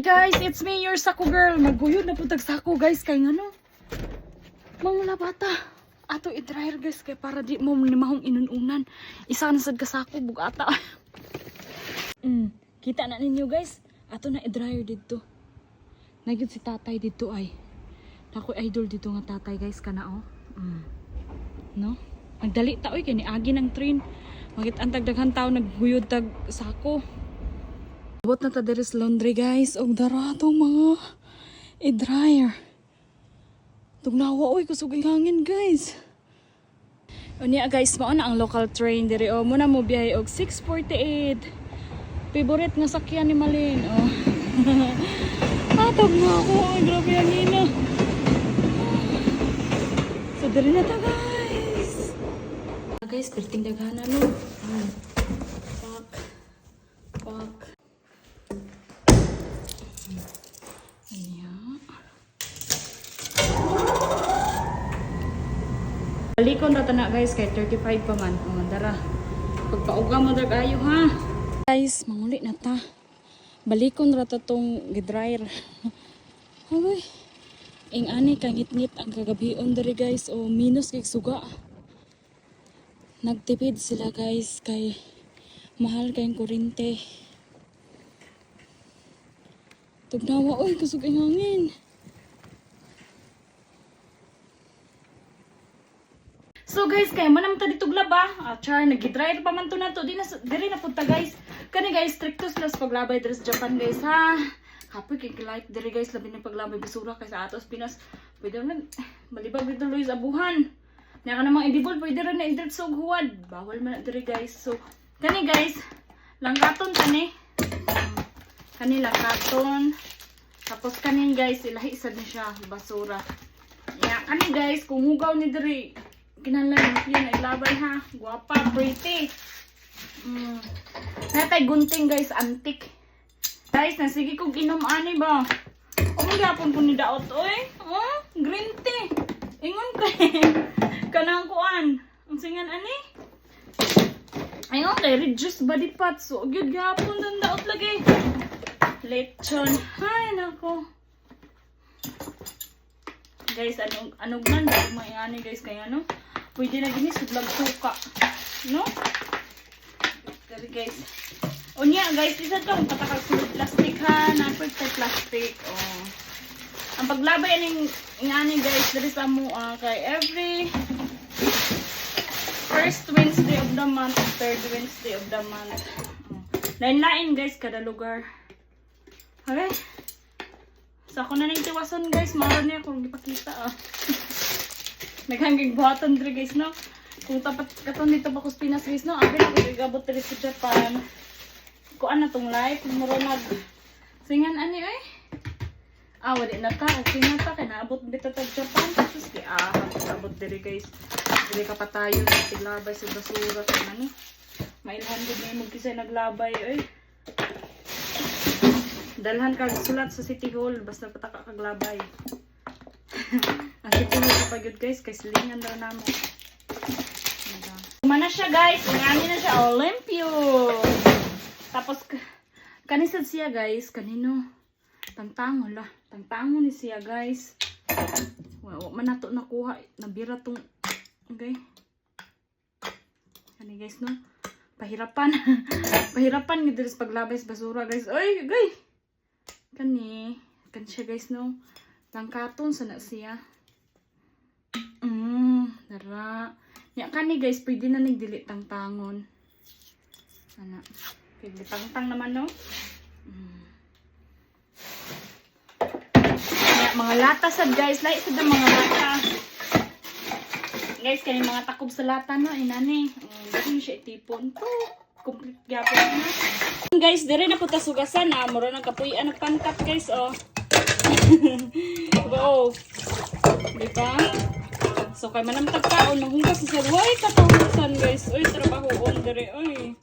guys, it's me, your Sako girl. Maguyod na putag sako guys kay ngano. Mga bata. Ato i-dryer guys kay para di mo mahong inununan. Isa na sad ka sako bugata. Kita na ninyo guys. Ato na i-dryer dito. Nagyud si tatay dito ay. Ako idol dito nga tatay guys kana oh. No? Nagdali ta oy kay ni agi ng train. Magit ang tagdaghan tao nagguyod tag sako. Abot na ta diri sa laundry guys. Og dara tong mga i-dryer. Tugnawa oy kusog ang hangin guys. Unya guys, mao na ang local train diri oh. Muna mo biyahe og 6:48. Favorite nga sakyan ni Malin oh. Atog na ako. Ay, grabe ang hina. So diri na ta guys. Guys, perting daghan no. Pak. Balikon rata na guys kay 35 pa man. Oh, dara. Pagpauga mo dag ayo ha. Guys, manguli na ta. Balikon rata tong gidryer. Hoy. Ing ani kang ngit-ngit ang kagabion diri guys o minus kay suga. Nagtipid sila guys kay mahal kayong kuryente. Tugnawa oy kusog ang hangin. So guys, kaya man ta dito glaba. Char nagidryer pa man to na to. Diri na punta guys. Kani guys, strictos plus paglabay diri sa Japan guys ha. Kapoy kay like diri guys labi ni paglabay bisura kay sa atos Pinas. Pwede man malibag dito Luis abuhan. Nya ka namang edible pwede ra na indret sa huwad. Bawal man na diri guys. So kani guys, langkaton kani. Kani langkaton. Tapos kanin guys, ilahi sad ni siya basura. Ya kani guys, kung hugaw ni diri kinahanglan yun ay labay ha. Guwapa, pretty. Natay gunting guys, antik. Guys, nasige kong inom ani ba? O magyapon ko ni daot oy. Oh, green tea. Ingon kay kanang kuan. Ang singan ani? Ayun kay reduce body fat. So gyud gapon dan daot lagi. Lechon. Hay nako. Guys, anong man may ani guys kay ano? Pwede na gini sudlag suka. No? Dari guys. Unya guys, isa to patakag sulod plastic ha, na perfect plastic. Oh. Ang paglabay aning ingani guys, diri sa mo kay every first Wednesday of the month, third Wednesday of the month. Lain-lain guys kada lugar. Okay? So ako na ning tiwason guys, mao niya kung gipakita Naghanggang buhaton diri guys no. Kung tapat katon dito pa kus Pinas guys no, abi na ko gabot diri sa Japan. Kuan na tong life, mura nag singan ani ay. Wala na ta, okay na ta kay naabot dito sa Japan tapos di abot diri guys. Diri ka patayon sa tiglabay sa basura kay ani. Mailhan gud ni mo kisay naglabay oy. Dalhan kag sulat sa City Hall basta pataka kag labay. Ang City Hall pa gyud guys kay silingan daw namo. Mana siya guys, ingani na siya Olympio. Tapos kanisad siya guys, kanino? Tangtango la. Tangtango ni siya guys. Wa man nato nakuha, nabira tong okay. Kani guys no. Pahirapan. Pahirapan gid diri sa paglabay sa basura guys. Oy, guys. Kani siya guys no. Langkaton sana siya. Dara. Nya kani guys, pwede na nagdili tangtangon. Ana. Pwede tangtang naman no. Nya mga lata sad guys, lahi sad ang mga lata. Guys, kani mga takob sa lata no, inani. Dili siya itipon. Complete gyapon na. Guys, dire na puta sugasan na, mura nang kapuy-an og pangkat guys oh. Wow. Diba? So kay manamtag kaon, manghugas sa way katawasan guys. Oy, trabaho on dire oy.